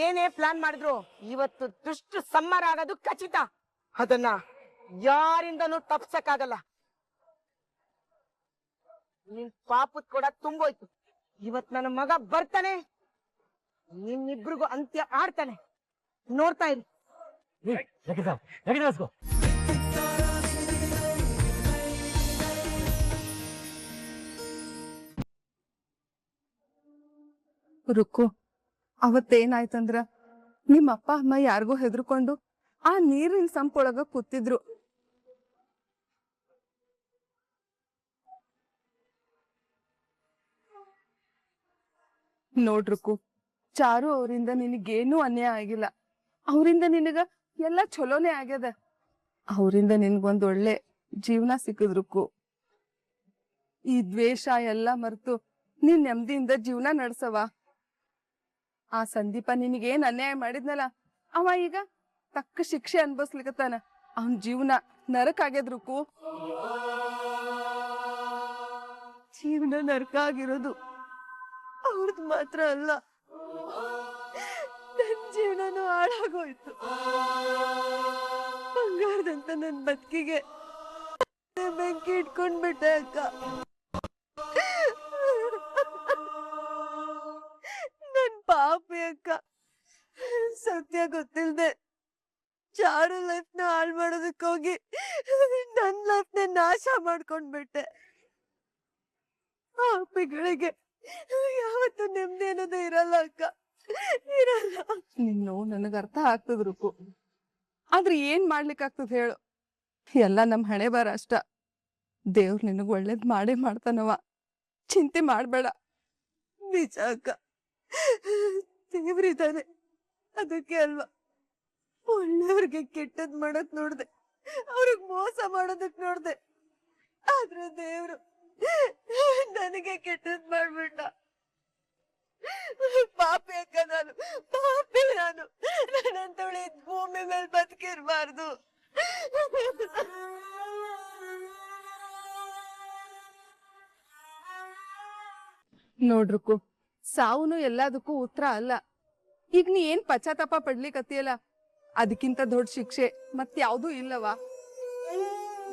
ಏನೇ ಪ್ಲಾನ್ ಮಾಡಿದ್ರು ಇವತ್ತು ದುಷ್ಟ ಸಂಹಾರ ಆಗೋದು ಖಚಿತ. ಅದನ್ನ ಯಾರಿಂದನೂ ತಪ್ಸಕ್ಕಾಗಲ್ಲ. ನಿನ್ ಪಾಪದ್ ಕೂಡ ತುಂಬೋಯ್ತು. ಇವತ್ ನನ್ನ ಮಗ ಬರ್ತಾನೆ, ನಿಮ್ಮಿಬ್ರಿಗೂ ಅಂತ್ಯ ಆಡ್ತಾನೆ. ನೋಡ್ತಾ ಇರಿ. ರುಕ್ಕು, ಅವತ್ತೇನಾಯ್ತಂದ್ರ ನಿಮ್ಮ ಅಪ್ಪ ಅಮ್ಮ ಯಾರಿಗೂ ಹೆದರ್ಕೊಂಡು ಆ ನೀರಿನ ಸಂಪೊಳಗ ಕೂತಿದ್ರು. ನೋಡ್ರುಕು, ಚಾರು ಅವರಿಂದ ನಿನಗೇನೂ ಅನ್ಯಾಯ ಆಗಿಲ್ಲ. ಅವರಿಂದ ನಿನಗ ಎಲ್ಲ ಚಲೋನೇ ಆಗ್ಯದ. ಅವರಿಂದ ನಿನ್ಗೊಂದ್ ಒಳ್ಳೆ ಜೀವನ ಸಿಕ್ಕದ್ರುಕು. ಈ ದ್ವೇಷ ಎಲ್ಲ ಮರೆತು ನೀನ್ ನೆಮ್ಮದಿಯಿಂದ ಜೀವನ ನಡ್ಸವ. ಆ ಸಂದೀಪ ನಿನಗೇನ್ ಅನ್ಯಾಯ ಮಾಡಿದ್ನಲ್ಲ, ಅವ ಈಗ ತಕ್ಕ ಶಿಕ್ಷೆ ಅನ್ಭವಿಸ್ಲಿಕತ್ತಾನ. ಅವನ್ ಜೀವನ ನರಕ ಆಗ್ಯದ್ರುಕು. ಜೀವನ ನರಕ ಆಗಿರೋದು ಅವ್ರದ್ ಮಾತ್ರ ಅಲ್ಲ, ನನ್ ಜೀವನನೂ ಹಾಳಾಗೋಯ್ತು. ಬಂಗಾರದಂತ ನನ್ ಬದುಕಿಗೆ ಬೆಂಕಿ ಇಟ್ಕೊಂಡ್ಬಿಟ್ಟೆ ಅಕ್ಕ. ನನ್ ಪಾಪಿ ಅಕ್ಕ. ಸತ್ಯ ಗೊತ್ತಿಲ್ದೆ ಚಾರು ಲೈಫ್ ನ ಹಾಳು ಮಾಡೋದಕ್ಕೆ ಹೋಗಿ ನನ್ ಲೈಫ್ ನ ನಾಶ ಮಾಡ್ಕೊಂಡ್ಬಿಟ್ಟೆ. ಪಾಪಿಗಳಿಗೆ ಯಾವತ್ತೂ ನೆಮ್ಮದಿ ಅನ್ನೋದೇ ಇರಲ್ಲ ಅಕ್ಕ, ಇರಲ್ಲ. ನಿನ್ನು ನನಗ ಅರ್ಥ ಆಗ್ತದ್ರುಕು, ಆದ್ರೆ ಏನ್ ಮಾಡ್ಲಿಕ್ಕೆ ಆಗ್ತದ ಹೇಳು? ಎಲ್ಲ ನಮ್ ಹಣೆ ಬಾರ ಅಷ್ಟ. ದೇವ್ರ ನಿನಗ್ ಒಳ್ಳೇದ್ ಮಾಡೇ ಮಾಡ್ತಾನವ, ಚಿಂತೆ ಮಾಡ್ಬೇಡ. ನಿಜ ಅಕ್ಕ, ದೇವ್ರಿದ್ದಾನೆ, ಅದಕ್ಕೆ ಅಲ್ವಾ ಒಳ್ಳೆಯವ್ರಿಗೆ ಕೆಟ್ಟದ್ ಮಾಡಕ್ ನೋಡ್ದೆ, ಅವ್ರಿಗೆ ಮೋಸ ಮಾಡೋದಕ್ ನೋಡ್ದೆ. ಆದ್ರೆ ದೇವ್ರು ನನಗೆ ಕೆಟ್ಟದ್ ಮಾಡ್ಬಿಟ್ಟ. ಪಾಪಿ ಅಕ್ಕ ನಾನು, ಪಾಪಿ ನಾನು. ನನ್ನಂತವಳಿ ಭೂಮಿ ಮೇಲೆ ಬದುಕಿರ್ಬಾರ್ದು. ನೋಡ್ರುಕು, ಸಾವುನು ಎಲ್ಲದಕ್ಕೂ ಉತ್ತರ ಅಲ್ಲ. ಈಗ ನೀ ಏನ್ ಪಶ್ಚಾತ್ತಾಪ ಪಡ್ಲಿಕತ್ತಿಯಲ್ಲ, ಅದಕ್ಕಿಂತ ದೊಡ್ಡ ಶಿಕ್ಷೆ ಮತ್ಯಾವ್ದೂ ಇಲ್ಲವಾ?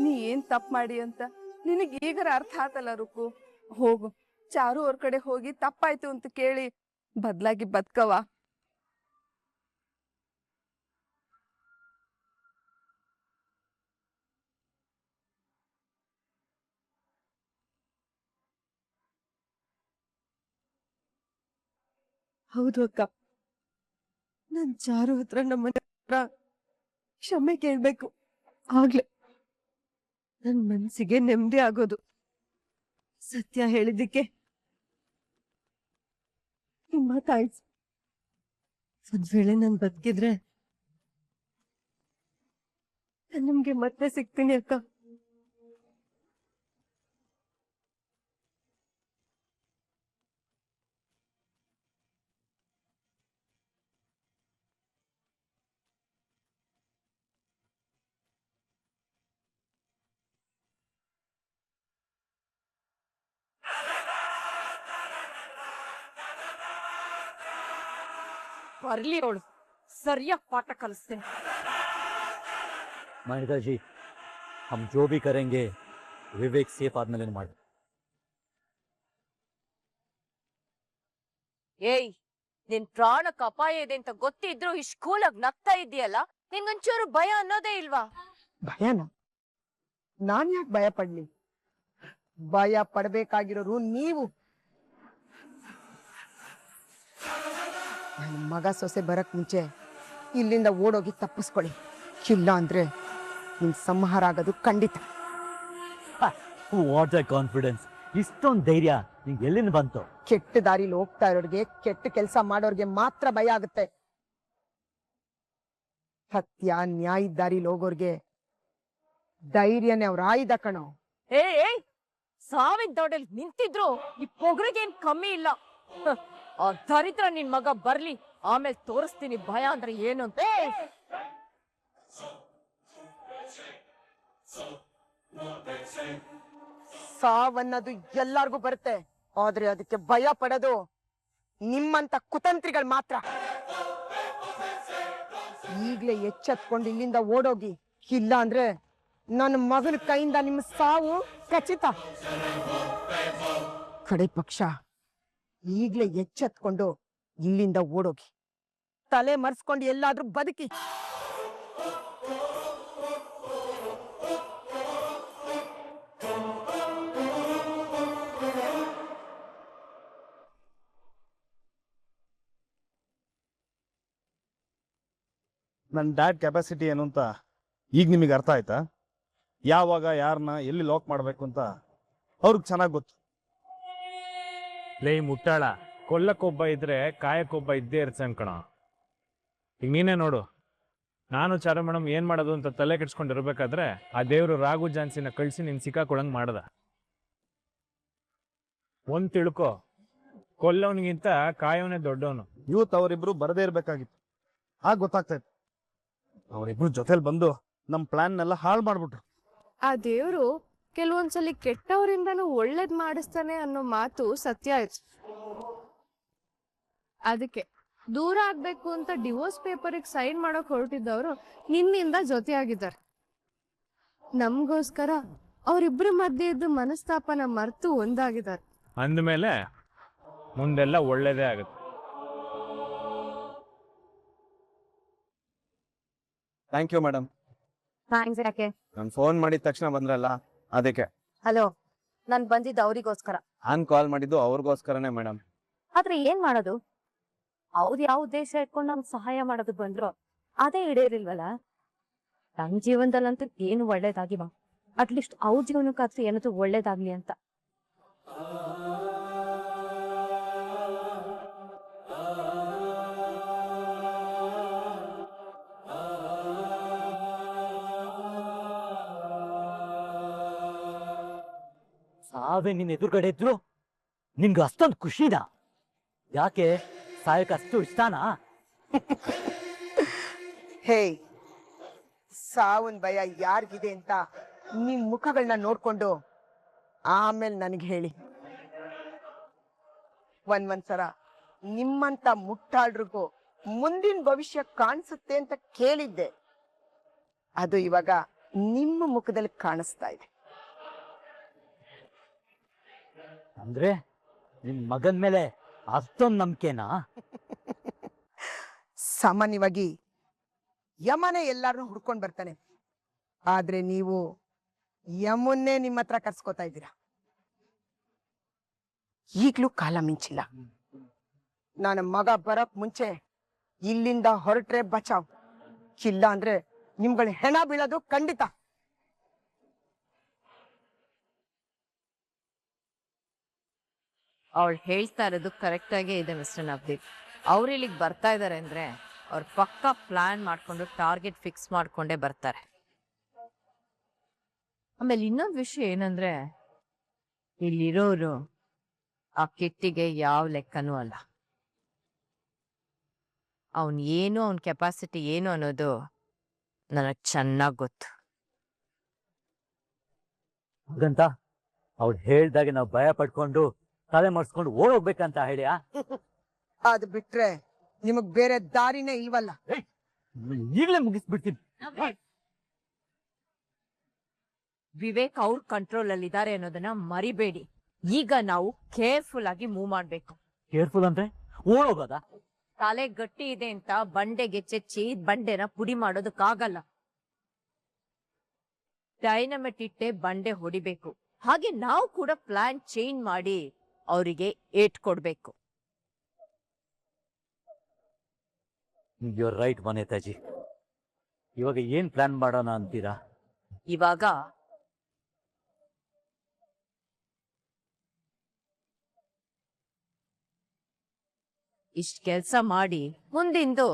ನೀ ಏನ್ ತಪ್ಪು ಮಾಡಿ ಅಂತ ನಿನಗ್ ಈಗರ ಅರ್ಥ ಆತಲ್ಲ ರುಕು. ಹೋಗು, ಚಾರು ಅವ್ರ ಕಡೆ ಹೋಗಿ ತಪ್ಪಾಯ್ತು ಅಂತ ಕೇಳಿ ಬದ್ಲಾಗಿ ಬದ್ಕವ. ಹೌದು ಅಕ್ಕ, ನನ್ ಚಾರು ಹತ್ರ ನಮ್ಮನೆ ಹತ್ರ ಕ್ಷಮೆ ಕೇಳ್ಬೇಕು. ಆಗ್ಲೇ ನನ್ ಮನ್ಸಿಗೆ ನೆಮ್ಮದಿ ಆಗೋದು. ಸತ್ಯ ಹೇಳಿದ್ದಕ್ಕೆ ನಿಮ್ಮ ಥ್ಯಾಂಕ್ಸ್. ಒಂದ್ ವೇಳೆ ನಾನ್ ಬದುಕಿದ್ರೆ ನಾನ್ ನಿಮ್ಗೆ ಮತ್ತೆ ಸಿಗ್ತೀನಿ ಅಕ್ಕ. ಬರ್ಲಿ ಅವಳು, ಸರಿಯಾಗಿ ಪಾಠ ಕಲಿಸ್ತೇನೆ. मानिका जी, हम जो भी करेंगे विवेक सेफ आदमेಲೆ ಮಾಡಿ. ಏಯ್, ನಿನ್ ಪ್ರಾಣಕ್ಕೆ ಅಪಾಯ ಇದೆ ಅಂತ ಗೊತ್ತಿದ್ರು ಇಷ್ಟು ಕೂಲಾಗಿ ನಗ್ತಾ ಇದೆಯಲ್ಲ, ನಿಂಗೊಂಚೂರು ಭಯ ಅನ್ನೋದೇ ಇಲ್ವಾ? ಭಯನ? ನಾನ್ ಯಾಕೆ ಭಯ ಪಡ್ಲಿ? ಭಯ ಪಡ್ಬೇಕಾಗಿರೋರು ನೀವು. ನನ್ನ ಮಗ ಸೊಸೆ ಬರಕ್ ಮುಂಚೆ ಇಲ್ಲಿಂದ ಓಡೋಗಿ ತಪ್ಪಿಸ್ಕೊಳ್ಳಿ. ಇಲ್ಲ ಅಂದ್ರೆ ನಿನ್ ಸಂಹಾರ ಆಗೋದು ಖಂಡಿತ. What A confidence! ಇಷ್ಟೊಂದು ಧೈರ್ಯ ನಿಂಗೆ ಎಲ್ಲಿಂದ ಬಂತು? ಕೆಟ್ಟ ದಾರಿಲಿ ಹೋಗ್ತಾ ಇರೋರ್ಗೆ, ಕೆಟ್ಟ ಕೆಲಸ ಮಾಡೋರ್ಗೆ ಮಾತ್ರ ಭಯ ಆಗುತ್ತೆ. ಸತ್ಯ ನ್ಯಾಯದ ದಾರಿಲಿ ಹೋಗೋರ್ಗೆ ಧೈರ್ಯನೇ ಅವ್ರ ಆಯುಧ ಕಣೋ. ಏಯ್, ಸಾವಿನ ದೊಡ್ಡಲ್ಲಿ ನಿಂತಿದ್ರು ಈ ಪೊಗರಿಗೇನ್ ಕಮ್ಮಿ ಇಲ್ಲ. ಆ ದರಿದ್ರ ನಿನ್ ಮಗ ಬರ್ಲಿ, ಆಮೇಲೆ ತೋರಿಸ್ತೀನಿ ಭಯ ಅಂದ್ರೆ ಏನು ಅಂತ. ಸಾವನ್ನದು ಎಲ್ಲಾರ್ಗೂ ಬರುತ್ತೆ, ಆದ್ರೆ ಅದಕ್ಕೆ ಭಯ ಪಡೋದು ನಿಮ್ಮಂತ ಕುತಂತ್ರಿಗಳು ಮಾತ್ರ. ಈಗ್ಲೇ ಎಚ್ಚೆತ್ಕೊಂಡು ಇಲ್ಲಿಂದ ಓಡೋಗಿ, ಇಲ್ಲ ಅಂದ್ರೆ ನನ್ನ ಮಗನ ಕೈಯಿಂದ ನಿಮ್ಮ ಸಾವು ಖಚಿತ. ಕಡೆ ಪಕ್ಷ ಈಗ್ಲೇ ಎಚ್ಚೆತ್ಕೊಂಡು ಇಲ್ಲಿಂದ ಓಡೋಗಿ, ತಲೆ ಮರ್ಸ್ಕೊಂಡು ಎಲ್ಲಾದ್ರೂ ಬದುಕಿ. ನನ್ನ ಡ್ಯಾಡ್ ಕೆಪಾಸಿಟಿ ಏನು ಅಂತ ಈಗ ನಿಮಗೆ ಅರ್ಥ ಆಯ್ತಾ? ಯಾವಾಗ ಯಾರನ್ನ ಎಲ್ಲಿ ಲಾಕ್ ಮಾಡಬೇಕು ಅಂತ ಅವ್ರಿಗೆ ಚೆನ್ನಾಗಿ ಗೊತ್ತು. ಲೇ ಮುಟ್ಟಾಳ, ಕೊಲ್ಲಕ್ಕೊಬ್ಬ ಇದ್ರೆ ಕಾಯಕ್ಕೊಬ್ಬ ಇದ್ದೇ ಇರ್ತಾನೆ ಕಣ. ಈಗ ನೀನೇ ನೋಡು, ನಾನು ಚಾರು ಮೇಡಮ್ ಏನ್ ಮಾಡೋದು ಅಂತ ತಲೆ ಕೆಡ್ಸ್ಕೊಂಡಿರ್ಬೇಕಾದ್ರೆ ಆ ದೇವ್ರು ರಾಘು ಜಾನ್ಸಿನ ಕಳ್ಸಿ ನಿನ್ ಸಿಕ್ಕಾಕೊಳಂಗ್ ಮಾಡ್ದ. ಒಂದ್ ತಿಳ್ಕೊ, ಕೊಲ್ಲವನಿಗಿಂತ ಕಾಯವನೇ ದೊಡ್ಡವನು. ಯೂತ್ ಅವರಿಬ್ರು ಬರದೇ ಇರ್ಬೇಕಾಗಿತ್ತು, ಆಗ ಗೊತ್ತಾಗ್ತಾ ಇತ್ತು. ಅವರಿಬ್ರು ಜೊತೆಲಿ ಬಂದು ನಮ್ಮ ಪ್ಲಾನ್ನೆಲ್ಲ ಹಾಳು ಮಾಡ್ಬಿಟ್ರು. ಆ ದೇವ್ರು ಕೆಲವೊಂದ್ಸಲಿ ಕೆಟ್ಟವರಿಂದನೂ ಒಳ್ಳೇದ್ ಮಾಡಿಸ್ತಾನೆ ಅನ್ನೋ ಮಾತು ಸತ್ಯ ಆಯ್ತು. ಅದಕ್ಕೆ ದೂರ ಆಗ್ಬೇಕು ಅಂತ ಡಿವೋರ್ಸ್ ಪೇಪರ್ಗೆ ಸೈನ್ ಮಾಡೋಕ್ ಹೊರಟಿದ್ದವರು ನಿನ್ನಿಂದ ಜೊತೆಯಾಗಿದ್ದಾರೆ. ನಮ್ಗೋಸ್ಕರ ಅವರಿಬ್ರ ಮಧ್ಯೆ ಇದ್ದ ಮನಸ್ತಾಪನ ಮರ್ತು ಒಂದಾಗಿದ್ದಾರೆ. ಅಂದ್ಮೇಲೆ ಮುಂದೆಲ್ಲ ಒಳ್ಳೇದೇ ಆಗುತ್ತೆ. Thank you madam. ಥ್ಯಾಂಕ್ಸ್ ಯಾಕೆ? ನಾನು ಫೋನ್ ಮಾಡಿದ ತಕ್ಷಣ ಬಂದ್ರಲ್ಲ ಅದಕ್ಕೆ. ಹಲೋ, ನಾನ್ ಬಂದಿದ್ದು ಅವರಿಗೋಸ್ಕರ. ನಾನು ಕಾಲ್ ಮಾಡಿದ್ದು ಅವ್ರಿಗೋಸ್ಕರನೇ ಮೇಡಮ್. ಆದ್ರೆ ಏನ್ ಮಾಡೋದು? ಅವ್ರು ಯಾವ ಉದ್ದೇಶ ಇಟ್ಕೊಂಡು ನಮ್ಗೆ ಸಹಾಯ ಮಾಡೋದು ಬಂದ್ರು ಅದೇ ಈಡೇರಿಲ್ವಲ್ಲ. ನಮ್ ಜೀವನದಲ್ಲಂತೂ ಏನು ಒಳ್ಳೇದಾಗಿವ, ಅಟ್ಲೀಸ್ಟ್ ಅವ್ರ ಜೀವನಕ್ಕಾದ್ರೂ ಏನಾದ್ರು ಒಳ್ಳೇದಾಗ್ಲಿ ಅಂತ. ಸಾವೇ ನಿನ್ನ ಎದುರುಗಡೆ ಇದ್ರು ನಿನ್ಗೆ ಅಷ್ಟೊಂದು ಖುಷಿನಾ? ಯಾಕೆ ಸಾಯಕ್ಕೆ ಅಷ್ಟು ಇಷ್ಟನಾ? ಹೇ, ಸಾವನ್ ಭಯ ಯಾರಿಗಿದೆ ಅಂತ ನಿಮ್ ಮುಖಗಳನ್ನ ನೋಡ್ಕೊಂಡು ಆಮೇಲೆ ನನಗೆ ಹೇಳಿ. ಒಂದ್ಸಲ ನಿಮ್ಮಂತ ಮುಟ್ಟಾಳ್ರಿಗೂ ಮುಂದಿನ ಭವಿಷ್ಯ ಕಾಣಿಸುತ್ತೆ ಅಂತ ಕೇಳಿದ್ದೆ. ಅದು ಇವಾಗ ನಿಮ್ಮ ಮುಖದಲ್ಲಿ ಕಾಣಿಸ್ತಾ ಇದೆ. ಅಂದ್ರೆ ನಿನ್ ಮಗನ್ ಮೇಲೆ ಅಷ್ಟೊಂದು ನಂಬಿಕೆನಾ? ಸಾಮಾನ್ಯವಾಗಿ ಯಮನೇ ಎಲ್ಲಾರನ್ನೂ ಹುಡ್ಕೊಂಡ್ ಬರ್ತಾನೆ, ಆದ್ರೆ ನೀವು ಯಮನ್ನೇ ನಿಮ್ಮ ಹತ್ರ ಕರ್ಸ್ಕೊತಾ ಇದ್ದೀರಾ. ಈಗ್ಲೂ ಕಾಲ ಮಿಂಚಿಲ್ಲ. ನನ್ನ ಮಗ ಬರಕ್ ಮುಂಚೆ ಇಲ್ಲಿಂದ ಹೊರಟ್ರೆ ಬಚಾವ್, ಇಲ್ಲ ಅಂದ್ರೆ ನಿಮ್ಗಳ ಹೆಣ ಬೀಳೋದು ಖಂಡಿತ. ಅವಳು ಹೇಳ್ತಾ ಇರೋದು ಕರೆಕ್ಟ್ ಆಗೇ ಇದೆ ಮಿಸ್ಟರ್ ನವದೀಪ್. ಅವ್ರು ಇಲ್ಲಿಗೆ ಬರ್ತಾ ಇದಾರೆ ಅಂದ್ರೆ ಅವ್ರು ಪಕ್ಕಾ ಪ್ಲಾನ್ ಮಾಡ್ಕೊಂಡು ಟಾರ್ಗೆಟ್ ಫಿಕ್ಸ್ ಮಾಡ್ಕೊಂಡೇ ಬರ್ತಾರೆ. ಆಮೇಲೆ ಇನ್ನೊಂದು ವಿಷಯ ಏನಂದ್ರೆ, ಇಲ್ಲಿರೋರು ಆ ಕಿಟ್ಟಿಗೆ ಯಾವ ಲೆಕ್ಕನೂ ಅಲ್ಲ. ಅವನ್ ಏನು, ಅವನ್ ಕೆಪಾಸಿಟಿ ಏನು ಅನ್ನೋದು ನನಗ್ ಚೆನ್ನಾಗ್ ಗೊತ್ತು. ಹಾಗಂತ ಅವ್ಳು ಹೇಳ್ದಾಗೆ ನಾವು ಭಯ ಪಡ್ಕೊಂಡು ತಲೆ ಮರ್ಸ್ಕೊಂಡು ಓಡೋಗ್ಬೇಕಂತ ಹೇಳಿಯಾ? ಅದು ಬಿಟ್ರೆ ನಿಮಗ್ ಬೇರೆ ದಾರಿನೇ ಇಲ್ವಲ್ಲ. ಈಗಲೇ ಮುಗಿಸ್ಬಿಡ್ತೀನಿ. ವಿವೇಕ್ ಅವ್ರ ಕಂಟ್ರೋಲ್ ಅಲ್ಲಿ ಇದಾರೆ ಅನ್ನೋದನ್ನ ಮರಿಬೇಡಿ. ಈಗ ನಾವು ಕೇರ್ಫುಲ್ ಆಗಿ ಮೂವ್ ಮಾಡ್ಬೇಕು. ಕೇರ್ಫುಲ್ ಅಂದ್ರೆ ಓಡೋಗೋದ? ತಲೆ ಗಟ್ಟಿ ಇದೆ ಅಂತ ಬಂಡೆಗೆ ಚೆಚ್ಚಿ ಬಂಡೆನ ಪುಡಿ ಮಾಡೋದಕ್ಕಾಗಲ್ಲ. ಡೈನಮೆಟ್ ಇಟ್ಟೆ ಬಂಡೆ ಹೊಡಿಬೇಕು. ಹಾಗೆ ನಾವು ಕೂಡ ಪ್ಲಾನ್ ಚೇಂಜ್ ಮಾಡಿ ಅವರಿಗೆ ಏಟ್ ಕೊಡ್ಬೇಕು. You are right Vanitaji. ಇವಾಗ ಏನ್ ಪ್ಲಾನ್ ಮಾಡೋಣ ಅಂತೀರಾ? ಇವಾಗ ಇಷ್ಟ ಕೆಲ್ಸ ಮಾಡಿ ಮುಂದಿಂದು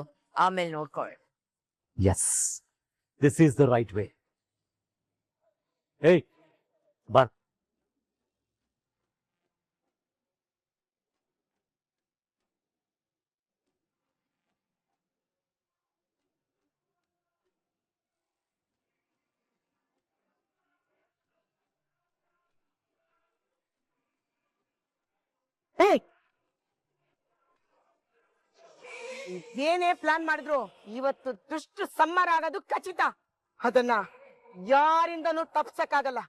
ಆಮೇಲೆ ನೋಡ್ಕೊಳ್ಳಿ. Yes, this is the right way. ಏಯ್ ಬರ್. ಏಯ್, ಏನೇ ಪ್ಲಾನ್ ಮಾಡಿದ್ರು ಇವತ್ತು ದುಷ್ಟ ಸಂಹಾರ ಆಗೋದು ಖಚಿತ. ಅದನ್ನ ಯಾರಿಂದನೂ ತಪ್ಸಕ್ಕಾಗಲ್ಲ.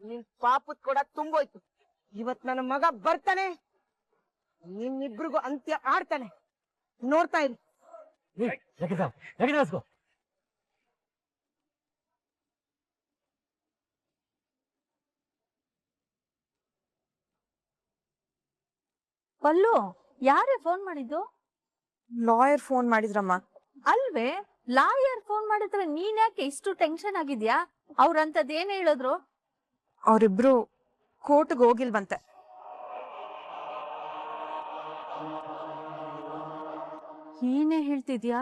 ನಿನ್ ಪಾಪದ್ ಕೂಡ ತುಂಬೋಯ್ತು. ಇವತ್ ನನ್ನ ಮಗ ಬರ್ತಾನೆ, ನಿನ್ನಿಬ್ರಿಗೂ ಅಂತ್ಯ ಆಡ್ತಾನೆ. ನೋಡ್ತಾ ಇರಿ. ಪಲ್ಲು, ಯಾರೇ ಫೋನ್ ಮಾಡಿದ್ದು? ಲಾಯರ್ ಫೋನ್ ಮಾಡಿದ್ರಮ್ಮ. ಅಲ್ವೇ, ಲಾಯರ್ ಫೋನ್ ಮಾಡಿದ್ರೆ ನೀನ್ ಯಾಕೆ ಇಷ್ಟು ಟೆನ್ಷನ್ ಆಗಿದ್ಯಾ? ಅವ್ರಂತದ್ ಏನ್ ಹೇಳಿದ್ರು? ಅವರಿಬ್ರು ಕೋರ್ಟ್ಗೆ ಹೋಗಿಲ್ವಂತೆ. ಏನೇ ಹೇಳ್ತಿದ್ಯಾ?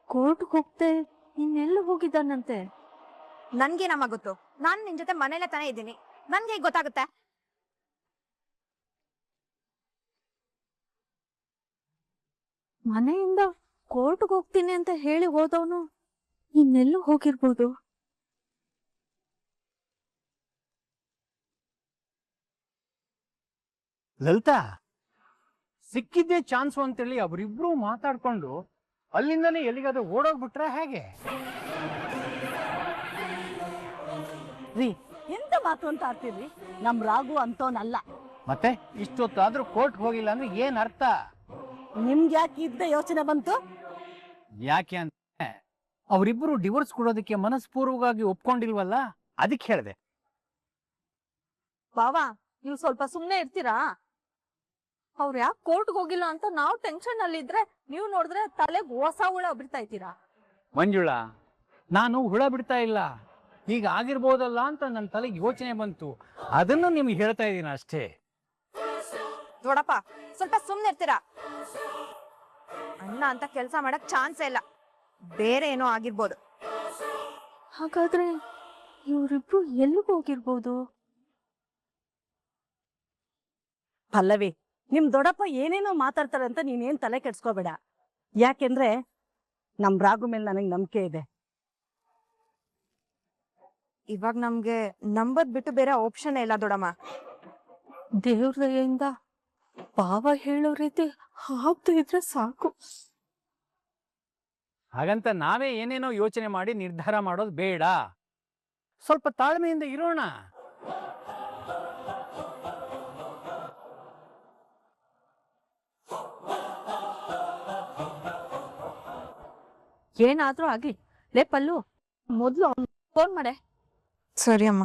ಕೋರ್ಟ್ಗೆ ಹೋಗ್ತೆ ಇನ್ನೆಲ್ಲ ಹೋಗಿದ್ದಾನಂತೆ? ನನ್ಗೇನಮ್ಮ ಗೊತ್ತು? ನಾನ್ ನಿನ್ ಜೊತೆ ಮನೇಲೆ ತಾನೇ ಇದ್ದೀನಿ, ನನ್ಗೆ ಹೇಗ್ ಗೊತ್ತಾಗುತ್ತೆ? ಮನೆಯಿಂದ ಕೋರ್ಟ್ಗೆ ಹೋಗ್ತೀನಿ ಅಂತ ಹೇಳಿ ಹೋದವನು ಇನ್ನೆಲ್ಲೂ ಹೋಗಿರ್ಬೋದು. ಲಲಿತಾ, ಸಿಕ್ಕಿದ್ದೇ ಚಾನ್ಸು ಅಂತೇಳಿ ಅವರಿಬ್ರು ಮಾತಾಡ್ಕೊಂಡು ಅಲ್ಲಿಂದನೇ ಎಲ್ಲಿಗಾದ್ರೂ ಓಡೋಗ್ಬಿಟ್ರೆ ಹೇಗೆ? ರೀ, ಎಂತ ಮಾತು ಅಂತ ಆಡ್ತೀರಿ? ನಮ್ ರಾಘು ಅಂತೋನಲ್ಲ. ಮತ್ತೆ ಇಷ್ಟೊತ್ತಾದ್ರೂ ಕೋರ್ಟ್ ಹೋಗಿಲ್ಲ ಅಂದ್ರೆ ಏನ್ ಅರ್ಥ? ನಿಮ್ಗೆ ಯಾಕೆ ಇದ್ದ ಯೋಚನೆ ಬಂತು? ಯಾಕೆ ಅಂತ ಅವರಿಬ್ರು ಡಿವೋರ್ಸ್ ಕೊಡೋದಕ್ಕೆ ಮನಸ್ಪೂರ್ವಕವಾಗಿ ಒಪ್ಕೊಂಡಿಲ್ವಲ್ಲ, ಅದಕ್ಕೆ ಹೇಳಿದೆ. ಬಾವಾ, ನೀವು ಸ್ವಲ್ಪ ಸುಮ್ನೆ ಇರ್ತೀರಾ? ಅವ್ರು ಯಾಕೆ ಕೋರ್ಟ್ಗೆ ಹೋಗಿಲ್ಲ ಅಂತ ನಾವು ಟೆನ್ಷನ್ ಅಲ್ಲಿ ಇದ್ರೆ ನೀವು ನೋಡಿದ್ರೆ ತಲೆಗೆ ಹೊಸ ಹುಳ ಬಿಡ್ತಾ ಇದ್ದೀರಾ. ಮಂಜುಳಾ, ನಾನು ಹುಳ ಬಿಡ್ತಾ ಇಲ್ಲ, ಈಗ ಆಗಿರ್ಬೋದಲ್ಲ ಅಂತ ನನ್ನ ತಲೆಗೆ ಯೋಚನೆ ಬಂತು, ಅದನ್ನು ನಿಮ್ಗೆ ಹೇಳ್ತಾ ಇದ್ದೀನಿ ಅಷ್ಟೇ. ದೊಡ್ಡಪ್ಪ, ಸ್ವಲ್ಪ ಸುಮ್ನೆ ಇರ್ತೀರಾ? ಅಣ್ಣ ಅಂತ ಕೆಲ್ಸ ಮಾಡಕ್ ಚಾನ್ಸೇ ಇಲ್ಲ, ಬೇರೆ ಏನೋ ಆಗಿರ್ಬೋದು. ಹಾಗಾದ್ರೆ ಇವ್ರಿಬ್ರು ಎಲ್ಲಿಗೆ ಹೋಗಿರ್ಬೋದು? ಪಲ್ಲವಿ, ನಿಮ್ ದೊಡ್ಡಪ್ಪ ಏನೇನೋ ಮಾತಾಡ್ತಾರೆ ಅಂತ ನೀನೇನ್ ತಲೆ ಕೆಡ್ಸ್ಕೋಬೇಡ. ಯಾಕೆಂದ್ರೆ ನಮ್ ರಾಘು ಮೇಲೆ ನನಗ್ ನಂಬಿಕೆ ಇದೆ. ಇವಾಗ ನಮ್ಗೆ ನಂಬದ್ ಬಿಟ್ಟು ಬೇರೆ ಆಪ್ಷನ್ ಇಲ್ಲ ದೊಡ್ಡಮ್ಮ. ದೇವ್ರ ದಯೆಯಿಂದ ಬಾವ ಹೇಳೋ ರೀತಿ ಆಗ್ತಾ ಇದ್ರೆ ಸಾಕು. ಹಾಗಂತ ನಾವೇ ಏನೇನೋ ಯೋಚನೆ ಮಾಡಿ ನಿರ್ಧಾರ ಮಾಡೋದು ಬೇಡ, ಸ್ವಲ್ಪ ತಾಳ್ಮೆಯಿಂದ ಇರೋಣ. ಏನಾದ್ರೂ ಆಗ್ಲಿ. ಲೇ ಪಲ್ಲು, ಮೊದ್ಲು ಫೋನ್ ಮಾಡೆ. ಸರಿ ಅಮ್ಮ.